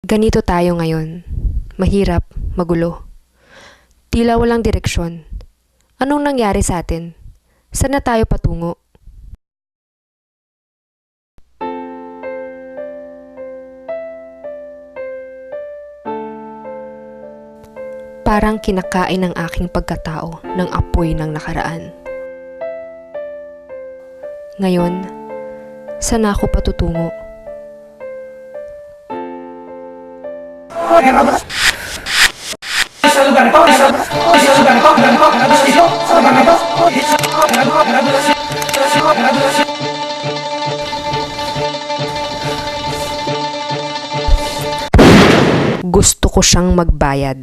Ganito tayo ngayon. Mahirap, magulo. Tila walang direksyon. Anong nangyari sa atin? Saan na tayo patungo? Parang kinakain ng aking pagkatao ng apoy ng nakaraan. Ngayon, saan ako patutungo? Gusto ko siyang magbayad.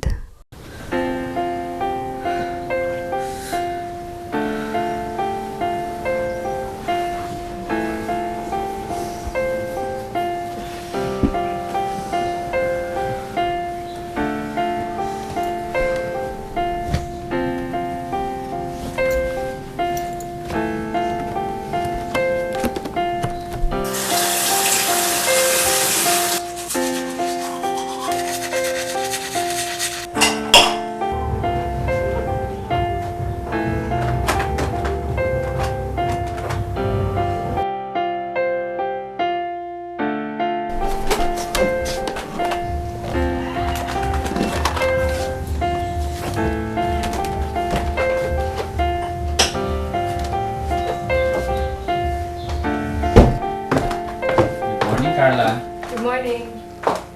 Carla, Good morning.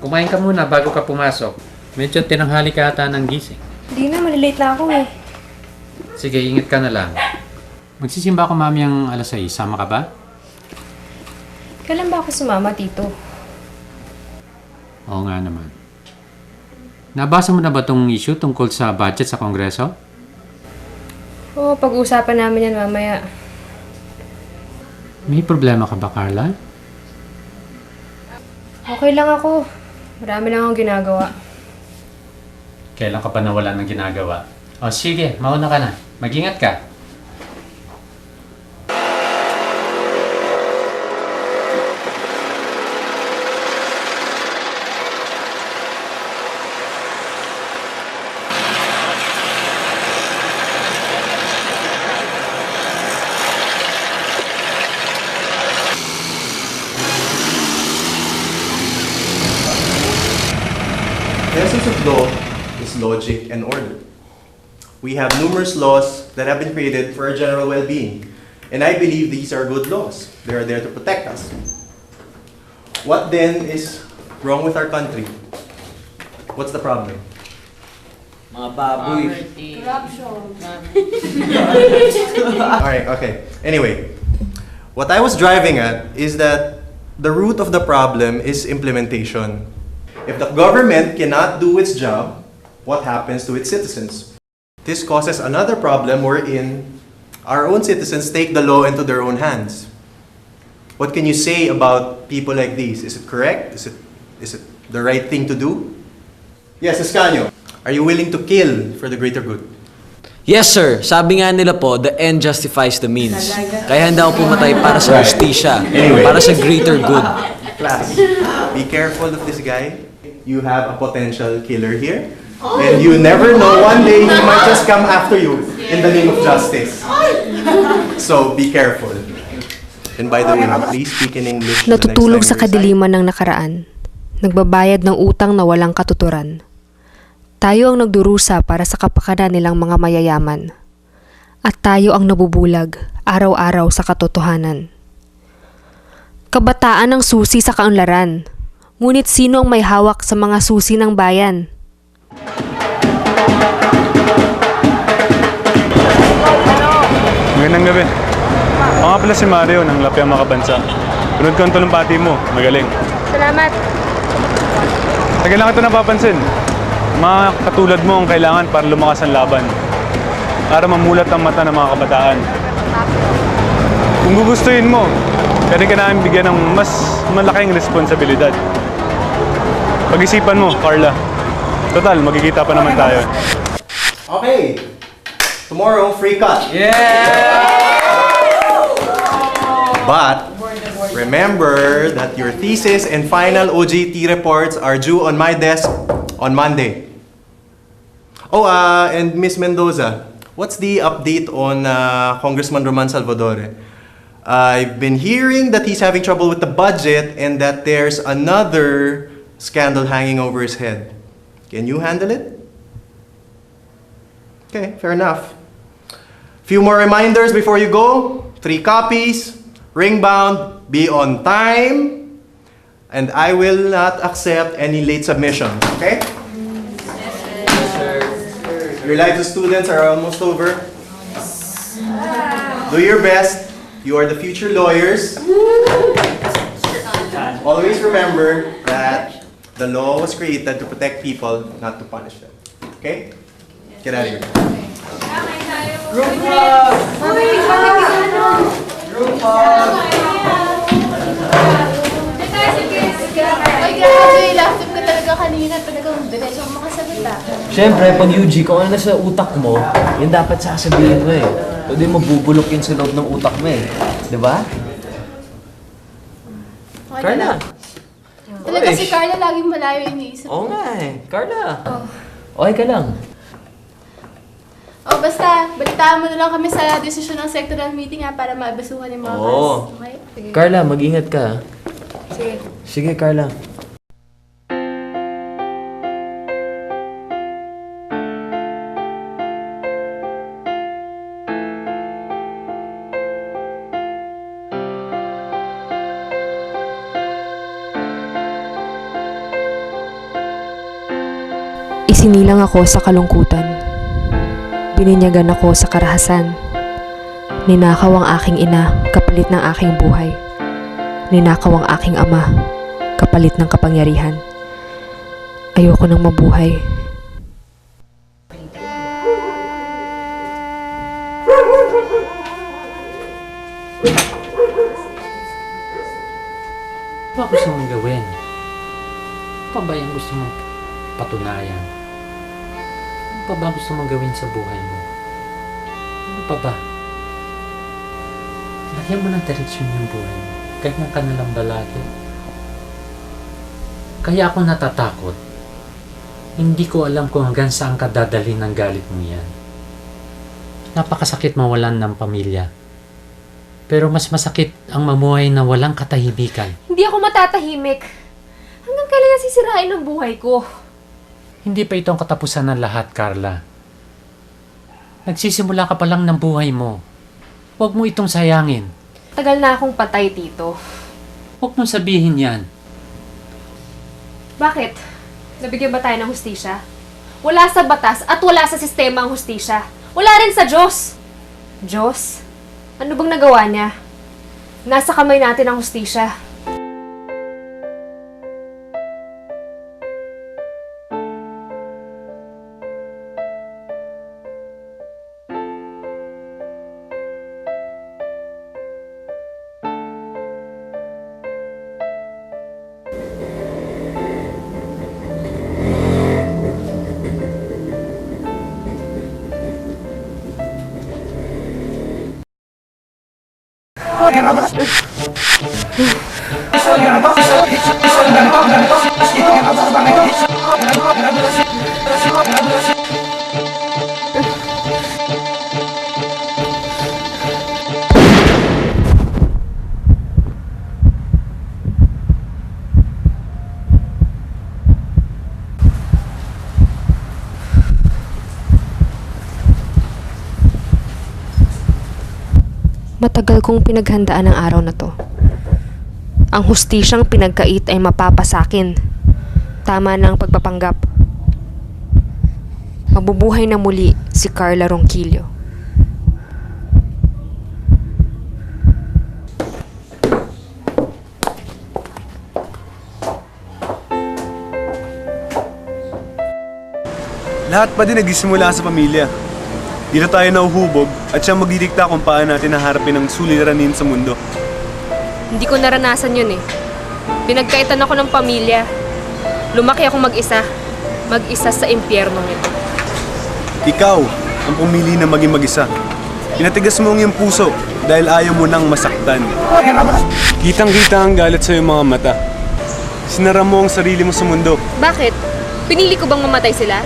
kumain ka muna bago ka pumasok. Medyo tinanghali ka ata ng gising. Hindi na, malilate na ako eh. Sige, ingat ka na lang. Magsisimba ako mamayang alas 6. Sama ka ba? Kailan ba ako sumama, Tito? Oo nga naman. Nabasa mo na ba tong issue tungkol sa budget sa Kongreso? Oo, pag-uusapan namin yan mamaya. May problema ka ba, Carla? Okay lang ako. Marami lang akong ginagawa. Kailan ka pa nawala ng ginagawa? O sige, mauna ka na. Mag-ingat ka. The essence of law is logic and order. We have numerous laws that have been created for our general well-being, and I believe these are good laws. They are there to protect us. What then is wrong with our country? What's the problem? Mga baboy. Alright, okay. Anyway, what I was driving at is that the root of the problem is implementation. If the government cannot do its job, what happens to its citizens? This causes another problem wherein our own citizens take the law into their own hands. What can you say about people like these? Is it correct? Is it the right thing to do? Yes, Escanio. Are you willing to kill for the greater good? Yes, sir. Sabi nga nila po, the end justifies the means. Kaya handa ako pumatay para sa justisya, Anyway. para sa greater good. Class, be careful of this guy. You have a potential killer here. And you never know, one day he might just come after you in the name of justice. So be careful. And by the way, please speak in English. the next Natutulog time sa you recite. kadiliman ng nakaraan. Nagbabayad ng utang na walang katuturan. Tayo ang nagdurusa para sa kapakanan nilang mga mayayaman. At tayo ang nabubulag araw-araw sa katotohanan. Kabataan ang susi sa kaunlaran. Ngunit sino ang may hawak sa mga susi ng bayan? Magandang gabi. Ako nga pala si Mario ng Lapia Makabansa. Tunod ko ang talumpati mo. Magaling. Salamat. Tagal lang ito napapansin. Mga katulad mo ang kailangan para lumakas ang laban. Para mamulat ang mata ng mga kabataan. Kung gugustuhin mo, pwede ka namin bigyan ng mas malaking responsibilidad. Pag-isipan mo, Carla. Total, magkikita pa naman tayo. Okay. Tomorrow, free cut. Yeah! But Remember that your thesis and final OJT reports are due on my desk on Monday. Oh, and Miss Mendoza, what's the update on Congressman Roman Salvadore? I've been hearing that he's having trouble with the budget and that there's another scandal hanging over his head. Can you handle it? Okay, fair enough. Few more reminders before you go. 3 copies, ring bound, be on time, and I will not accept any late submissions, okay? Your lives as students are almost over. Do your best. You are the future lawyers. Always remember that the law was created to protect people, not to punish them. Okay? Get out of here. Ay, grabe. Last time ka talaga kanina. Talagang diretso ang makasagot ah. Siyempre, pag UG, kung ano nasa utak mo, yun dapat sasabihin mo eh. Hindi mabubulok yun sa loob ng utak mo eh. Di ba? Okay ka Carla. lang. Talaga si Carla laging malayo iniisip. Oo nga eh. Carla. Okay ka lang. Oh, basta, balitaan mo na lang kami sa desisyon ng sectoral meeting ha, para maabasuhan yung mga Oo. cast. Okay? Sige. Carla, mag-ingat ka. Sige. Sige, Carla. Isinilang ako sa kalungkutan. Bininyagan ako sa karahasan. Ninakaw ang aking ina, kapalit ng aking buhay. Ninakaw ang aking ama, kapalit ng kapangyarihan. Ayoko nang mabuhay. Ano ba gusto mong gawin? Ano pa ba yung gusto mong patunayan? Ano pa ba gusto mong gawin sa buhay mo? Ano pa ba? Lagyan mo ng direksyon yung buhay mo. Ganyan ka na lang ba lagi? Kaya ako natatakot. Hindi ko alam kung hanggang saan ka dadalhin ng galit mo yan. Napakasakit mawalan ng pamilya. Pero mas masakit ang mamuhay na walang katahimikan. Hindi ako matatahimik. Hanggang kailan yan sisirain ang buhay ko? Hindi pa ito ang katapusan ng lahat, Carla. Nagsisimula ka pa lang ng buhay mo. Huwag mo itong sayangin. Tagal na akong patay, Tito. Huwag mong sabihin yan. Bakit? Nabigyan ba tayo ng hustisya? Wala sa batas at wala sa sistema ang hustisya. Wala rin sa Diyos. Diyos? Ano bang nagawa niya? Nasa kamay natin ang hustisya. Matagal kong pinaghandaan ang araw na to. Ang hustisyang pinagkait ay mapapasakin. Tama na ang pagpapanggap. Mabubuhay na muli si Carla Ronquillo. Lahat pa din nagsisimula sa pamilya. Dito tayo nauhubog at siyang magdidikta kung paano natin naharapin ang suliranin sa mundo. Hindi ko naranasan yun eh. Pinagkaitan ako ng pamilya. Lumaki ako mag-isa. Mag-isa sa impyernong ito. Ikaw ang pumili na maging mag-isa. Pinatigas mo ang iyong puso dahil ayaw mo nang masaktan. Kitang-kita ang galit sa iyong mga mata. Sinara mo ang sarili mo sa mundo. Bakit? Pinili ko bang mamatay sila?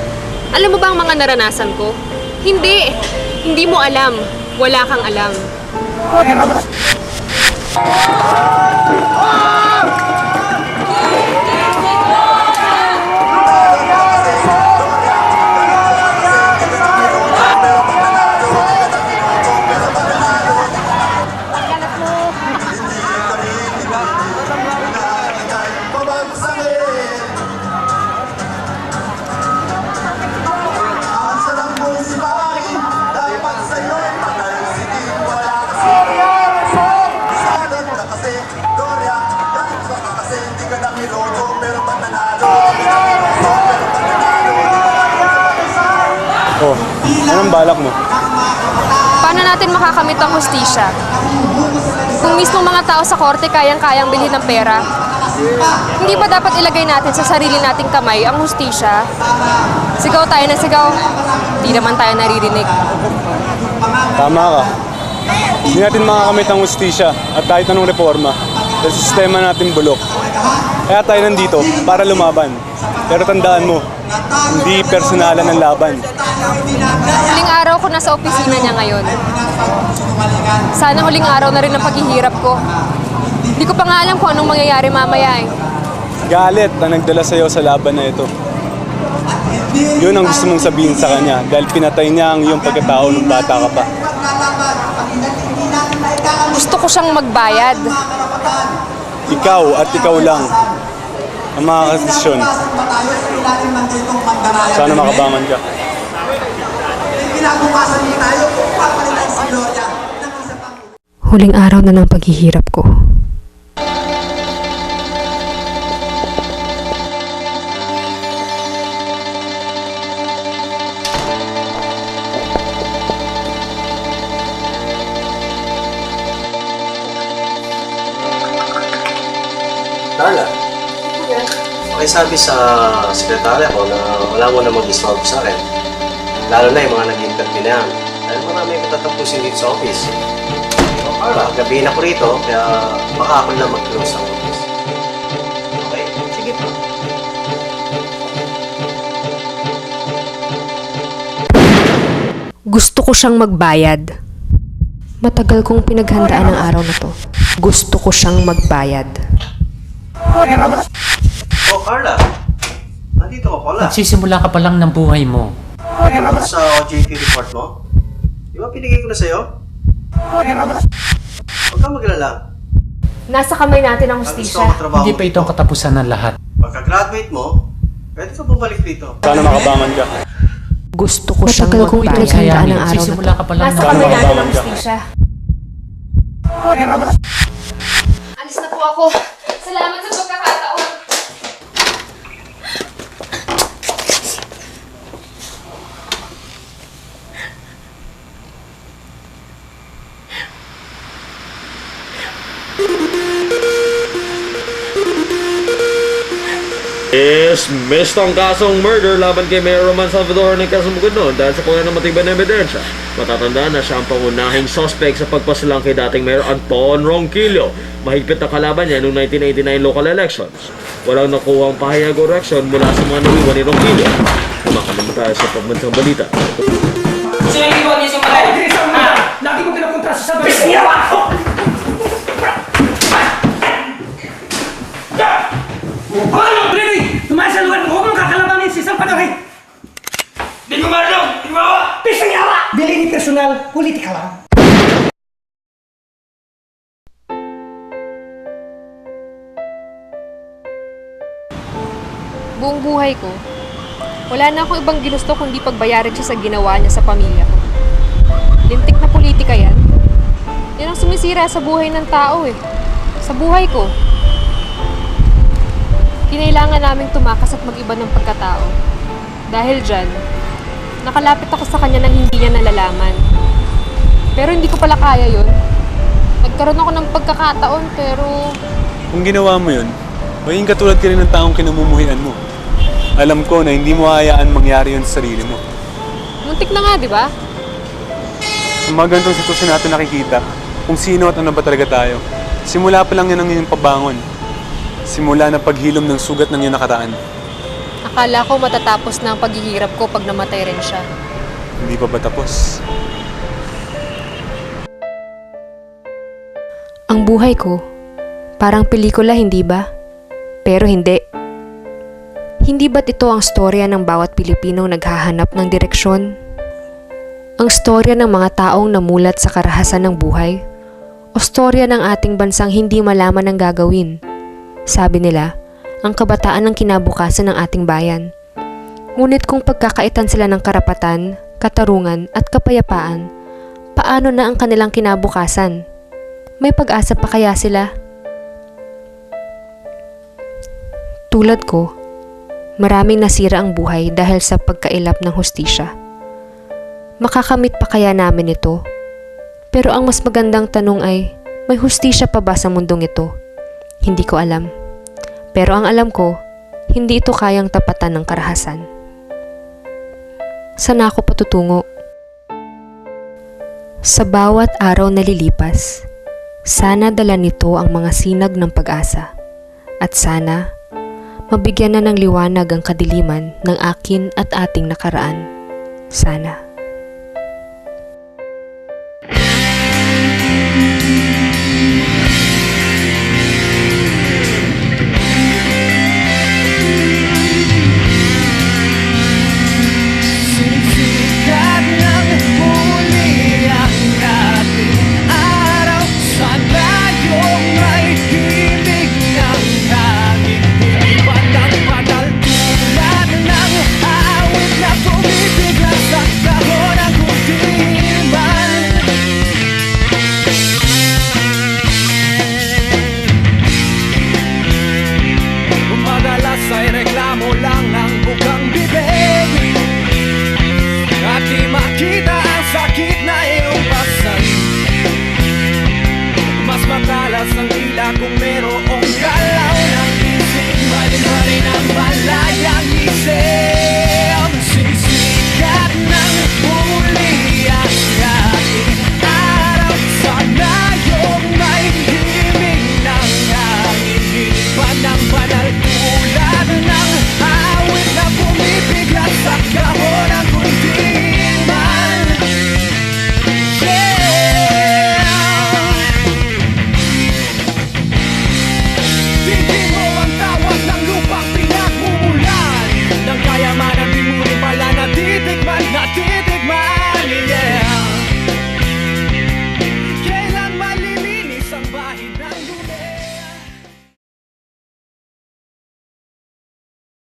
Alam mo ba ang mga naranasan ko? Hindi! Hindi mo alam. Wala kang alam. Oh, anong balak mo? Paano natin makakamit ang hustisya? Kung mismo mga tao sa korte kayang-kayang bilhin ng pera, hindi ba dapat ilagay natin sa sarili nating kamay ang hustisya? Sigaw tayo na sigaw, di naman tayo naririnig. Tama ka. Hindi natin makakamit ang hustisya at kahit anong reforma dahil sa sistema natin bulok. Kaya tayo nandito para lumaban. Pero tandaan mo, hindi personalan ang laban. Huling araw ko nasa opisina niya ngayon. Sana huling araw na rin ang paghihirap ko. Hindi ko pa nga alam kung anong mangyayari mamaya eh. Galit na nagdala sa'yo sa laban na ito. Yun ang gusto mong sabihin sa kanya dahil pinatay niya ang iyong pagkatao nung bata ka pa. Gusto ko siyang magbayad. Ikaw at ikaw lang ang makakasisyon. Sana makabangan ka. Huling araw na ng paghihirap ko. Darla, pakisabi sa sekretarya ko na wala mo na mag-disturb sa akin. Lalo na yung mga nag-interview na yan. Dahil marami yung katatapusin dito sa office. O Carla, gabihin ako rito, kaya baka ako na mag-close ang office. Okay? Sige po. Gusto ko siyang magbayad. Matagal kong pinaghandaan ang araw na to. Gusto ko siyang magbayad. Oh, Carla. Nandito ka pala. Nagsisimula ka pa lang ng buhay mo. Ano sa OJT report mo? Di ba pinigay ko na sa'yo? Huwag kang maglala. Nasa kamay natin ang Ang gusto hustisya. ko trabaho Hindi pa ito ang katapusan ng lahat. Pagka-graduate mo, pwede ka bumalik dito. Sana makabangan ka. Gusto ko siyang Matagal kong magbayad. pinaghandaan ang araw na Nagsisimula to. ka pa lang Nasa ng kamay buhay. natin ang hustisya. Alis na po ako. Salamat sa pagkakataon. Dismissed ang kasong murder laban kay Mayor Roman Salvador ng Kasumugod dahil sa kuha ng matibay na ebidensya. Matatandaan na siya ang pangunahing suspect sa pagpasilang kay dating Mayor Anton Ronquillo. Mahigpit na kalaban niya noong 1989 local elections. Walang nakuhang pahayag o reaksyon mula sa mga nawiwan ni Ronquillo. Kumakalim tayo sa pagbansang balita. Sino yung iwan niya si Maray? Lagi mo kinakontra sa sabay. Pesiyawa ako! Ano, Brady? Tumayo sa lugar. Huwag mong kakalabanin si isang panahon. Di ko marunong! Di ko mawa! Pesiyawa! Dili ni personal, politika lang. Buong buhay ko, wala na akong ibang ginusto kundi pagbayaran siya sa ginawa niya sa pamilya ko. Lintik na politika yan. Yan ang sumisira sa buhay ng tao eh. Sa buhay ko. Kinailangan naming tumakas at mag-iba ng pagkatao. Dahil dyan, nakalapit ako sa kanya nang hindi niya nalalaman. Pero hindi ko pala kaya yun. Nagkaroon ako ng pagkakataon pero... Kung ginawa mo yun, maging katulad ka rin ng taong kinamumuhian mo. Alam ko na hindi mo hayaan mangyari yun sa sarili mo. Muntik na nga, di ba? Sa mga ganitong sitwasyon natin nakikita, kung sino at ano ba talaga tayo. Simula pa lang yan ang iyong pabangon. Simula na paghilom ng sugat ng iyong nakataan. Akala ko matatapos na ang paghihirap ko pag namatay rin siya. Hindi pa ba tapos? Ang buhay ko, parang pelikula, hindi ba? Pero hindi. Hindi ba't ito ang storya ng bawat Pilipinong naghahanap ng direksyon? Ang storya ng mga taong namulat sa karahasan ng buhay? O storya ng ating bansang hindi malaman ang gagawin? Sabi nila, ang kabataan ang kinabukasan ng ating bayan. Ngunit kung pagkakaitan sila ng karapatan, katarungan at kapayapaan, paano na ang kanilang kinabukasan? May pag-asa pa kaya sila? Tulad ko, maraming nasira ang buhay dahil sa pagkailap ng hustisya. Makakamit pa kaya namin ito? Pero ang mas magandang tanong ay, may hustisya pa ba sa mundong ito? Hindi ko alam. Pero ang alam ko, hindi ito kayang tapatan ng karahasan. Saan ako patutungo? Sa bawat araw na lilipas, sana dala nito ang mga sinag ng pag-asa. At sana, mabigyan na ng liwanag ang kadiliman ng akin at ating nakaraan. Sana.